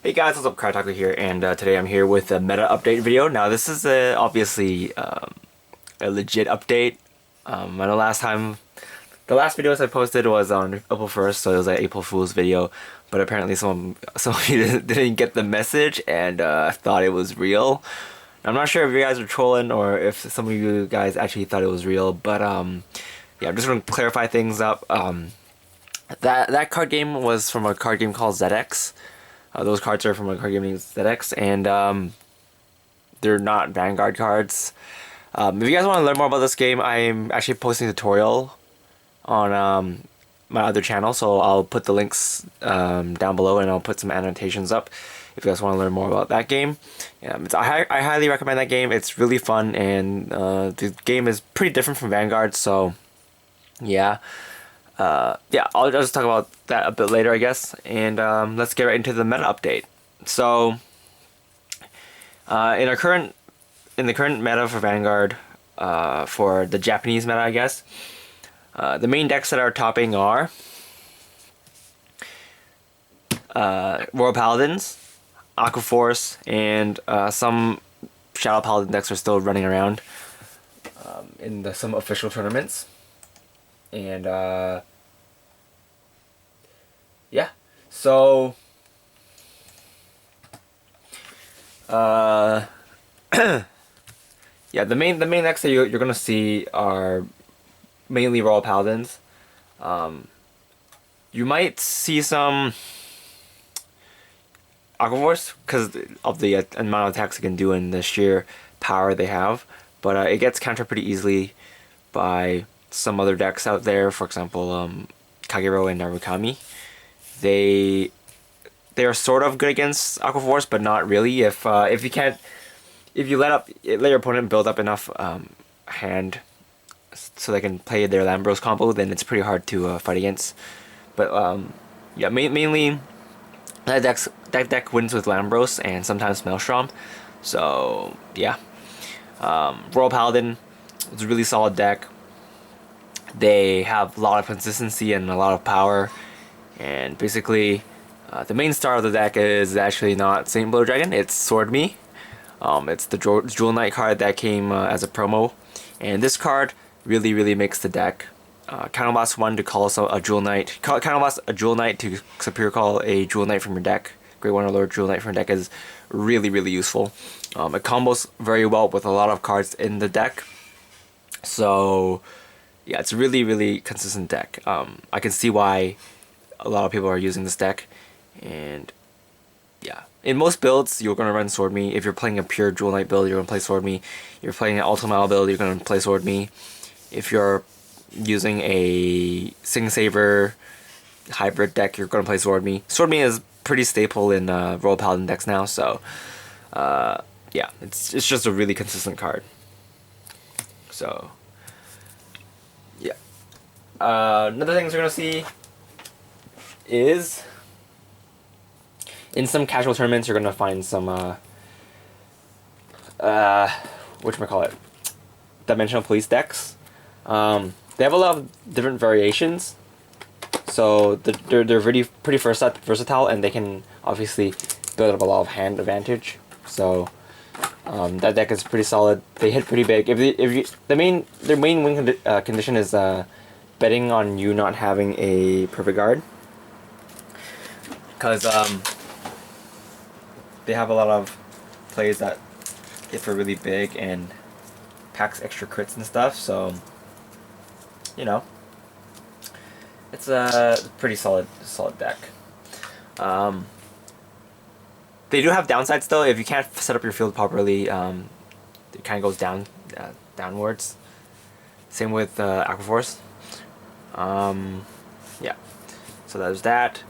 Hey guys, what's up? Cardfight here, and today I'm here with a meta update video. Now this is obviously a legit update. I know the last videos I posted was on April 1st, so it was like April Fool's video. But apparently some of you didn't get the message and thought it was real. I'm not sure if you guys are trolling or if some of you guys actually thought it was real, but yeah, I'm just gonna clarify things up. That card game was from a card game called ZX. Those cards are from a card game named ZX, and they're not Vanguard cards. If you guys want to learn more about this game, I'm actually posting a tutorial on my other channel, so I'll put the links down below, and I'll put some annotations up if you guys want to learn more about that game. I highly recommend that game. It's really fun, and the game is pretty different from Vanguard, so yeah. Yeah, I'll just talk about that a bit later, I guess, and let's get right into the meta update. So, in the current meta for Vanguard, for the Japanese meta, I guess, the main decks that are topping are Royal Paladins, Aqua Force, and some Shadow Paladin decks are still running around in some official tournaments. And yeah, so yeah, the main decks that you're gonna see are mainly Royal Paladins. You might see some Aqua Force because of the amount of attacks it can do and the sheer power they have, but it gets countered pretty easily by some other decks out there. For example, Kagero and Narukami. They are sort of good against Aqua Force, but not really. If you let your opponent build up enough hand so they can play their Lambros combo, then it's pretty hard to fight against. But yeah, mainly that deck wins with Lambros and sometimes Maelstrom. So yeah, Royal Paladin is a really solid deck. They have a lot of consistency and a lot of power, and basically the main star of the deck is actually not Saint Blood Dragon, it's Sword Me. It's the Jewel Knight card that came as a promo, and this card really makes the deck. Counterblast 1 to call a Jewel Knight. Counterblast a Jewel Knight to Superior Call a Jewel Knight from your deck. Great Wonder Lord Jewel Knight from your deck is really useful. It combos very well with a lot of cards in the deck. So yeah, it's a really consistent deck. I can see why a lot of people are using this deck, and yeah, in most builds you're gonna run Sword Me. If you're playing a pure Jewel Knight build, you're gonna play Sword Me. If you're playing an Ultimate build, you're gonna play Sword Me. If you're using a Sing Saber hybrid deck, you're gonna play Sword Me. Sword Me is pretty staple in Royal Paladin decks now, so yeah, it's just a really consistent card. So yeah. Another things you're gonna see is in some casual tournaments you're gonna find some whatchamacallit, Dimensional Police decks. They have a lot of different variations, so they're pretty versatile, and they can obviously build up a lot of hand advantage. So that deck is pretty solid. They hit pretty big. Their main win condition is betting on you not having a perfect guard, because they have a lot of plays that hit for really big and packs extra crits and stuff. So you know, it's a pretty solid deck. They do have downsides though. If you can't set up your field properly, it kind of goes downwards. Same with Aqua Force. Yeah, so there's that.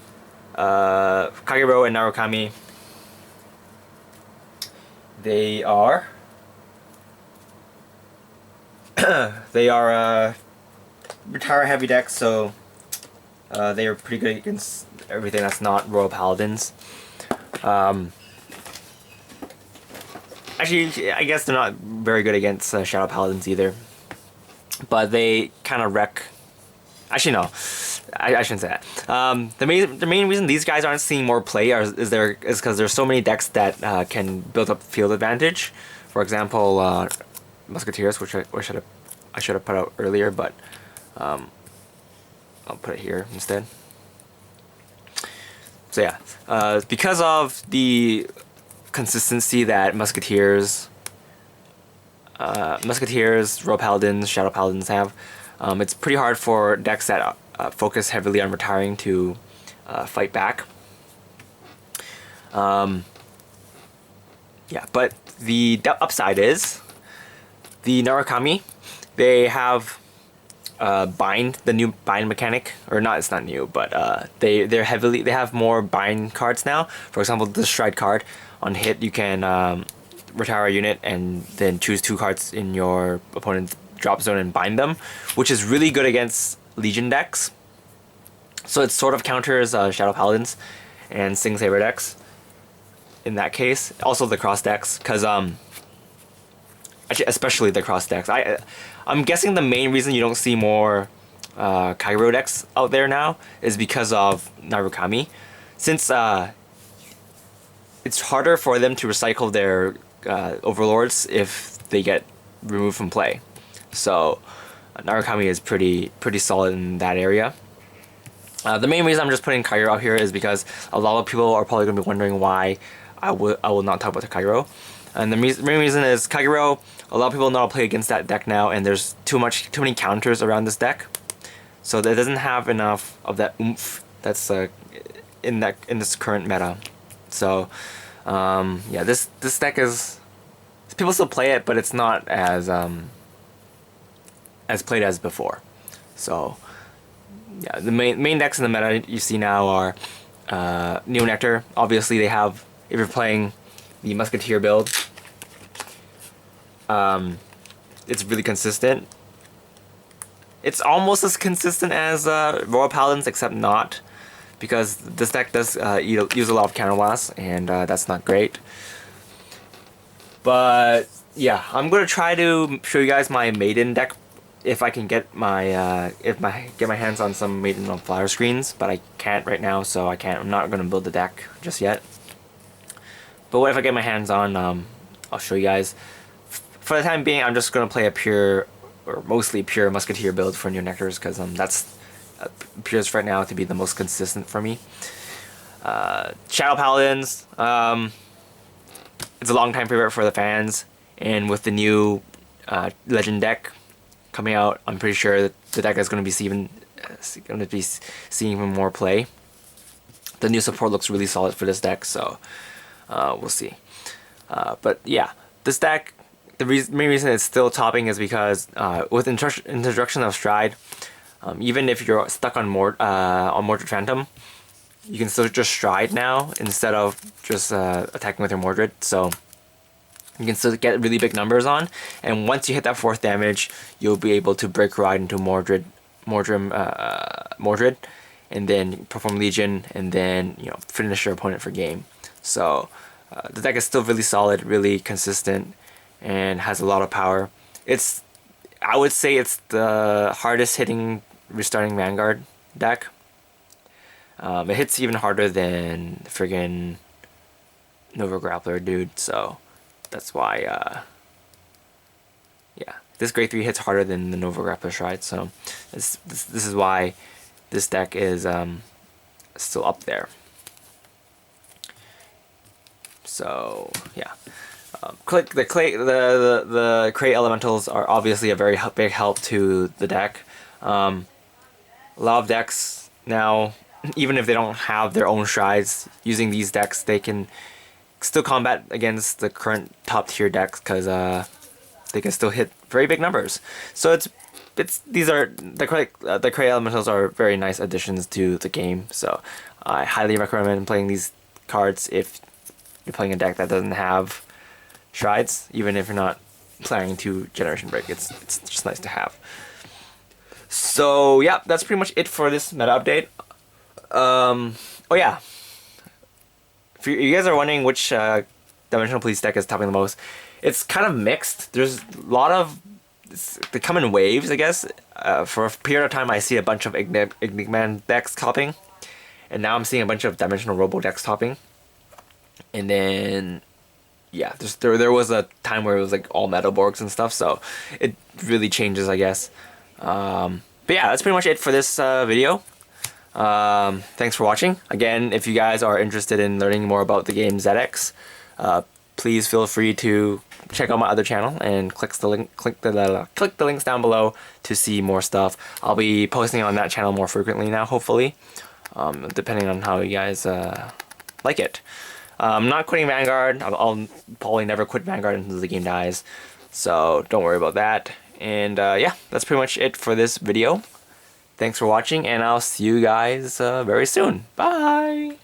Kagero and Narukami, they are retire heavy decks, so they are pretty good against everything that's not Royal Paladins. Actually, I guess they're not very good against Shadow Paladins either, but they kind of wreck. Actually, no. I shouldn't say that. The main reason these guys aren't seeing more play is because there's so many decks that can build up field advantage. For example, Musketeers, which I should have put out earlier, but I'll put it here instead. So yeah, because of the consistency that Musketeers, Royal Paladins, Shadow Paladins have, it's pretty hard for decks that focus heavily on retiring to fight back. Yeah, but the upside is the Narukami. They have bind, the new bind mechanic, or not, it's not new, but they have more bind cards now. For example, the Stride card, on hit you can retire a unit and then choose 2 cards in your opponent's drop zone and bind them, which is really good against Legion decks. So it sort of counters Shadow Paladins and Sing Saber decks in that case. Also the cross decks, because actually especially the cross decks. I'm guessing the main reason you don't see more Kairo decks out there now is because of Narukami, since it's harder for them to recycle their overlords if they get removed from play. So Narukami is pretty solid in that area. The main reason I'm just putting Kairo out here is because a lot of people are probably going to be wondering why I will not talk about the Kairo. And the main reason is Kairo, a lot of people know how to play against that deck now, and there's too many counters around this deck. So it doesn't have enough of that oomph that's in this current meta. So yeah, this deck is, people still play it, but it's not as played as before. So yeah, the main decks in the meta you see now are Neo Nectar. Obviously they have, if you're playing the Musketeer build, it's really consistent. It's almost as consistent as Royal Paladins, except not, because this deck does use a lot of counterblast, and that's not great. But yeah, I'm gonna try to show you guys my Maiden deck if I can get my get my hands on some Maiden on flyer screens, but I can't right now, so I'm not gonna build the deck just yet. But what if I get my hands on? I'll show you guys. For the time being, I'm just gonna play a pure, or mostly pure Musketeer build for Neo Nectars, because that's appears right now to be the most consistent for me. Shadow Paladins, it's a long time favorite for the fans, and with the new Legend deck coming out, I'm pretty sure that the deck is going to be seeing even more play. The new support looks really solid for this deck, so we'll see. But yeah, this deck, the main reason it's still topping is because with introduction of Stride, even if you're stuck on Mordred Phantom, you can still just Stride now instead of just attacking with your Mordred. So you can still get really big numbers on, and once you hit that 4th damage, you'll be able to break ride into Mordred, and then perform Legion, and then finish your opponent for game. So the deck is still really solid, really consistent, and has a lot of power. I would say it's the hardest hitting restarting Vanguard deck. It hits even harder than friggin' Nova Grappler, dude. So that's why, yeah, this Grade 3 hits harder than the Nova Grappler Stride. So this is why this deck is still up there. So yeah, the Crate Elementals are obviously a very big help to the deck. A lot of decks now, even if they don't have their own strides, using these decks, they can still combat against the current top tier decks, because they can still hit very big numbers. So these are the Crate Elementals are very nice additions to the game. So I highly recommend playing these cards if you're playing a deck that doesn't have strides, even if you're not planning to Generation Break. It's just nice to have. So yeah, that's pretty much it for this meta update. Oh yeah, if you guys are wondering which Dimensional Police deck is topping the most, it's kind of mixed. There's a lot of they come in waves, I guess. For a period of time, I see a bunch of Enigma decks topping, and now I'm seeing a bunch of Dimensional Robo decks topping. And then, yeah, there was a time where it was like all Metalborgs and stuff, so it really changes, I guess. But yeah, that's pretty much it for this video. Thanks for watching. Again, if you guys are interested in learning more about the game ZX, please feel free to check out my other channel and click the links down below to see more stuff. I'll be posting on that channel more frequently now, hopefully, depending on how you guys like it. I'm not quitting Vanguard. I'll probably never quit Vanguard until the game dies, so don't worry about that. And yeah, that's pretty much it for this video. Thanks for watching, and I'll see you guys very soon. Bye!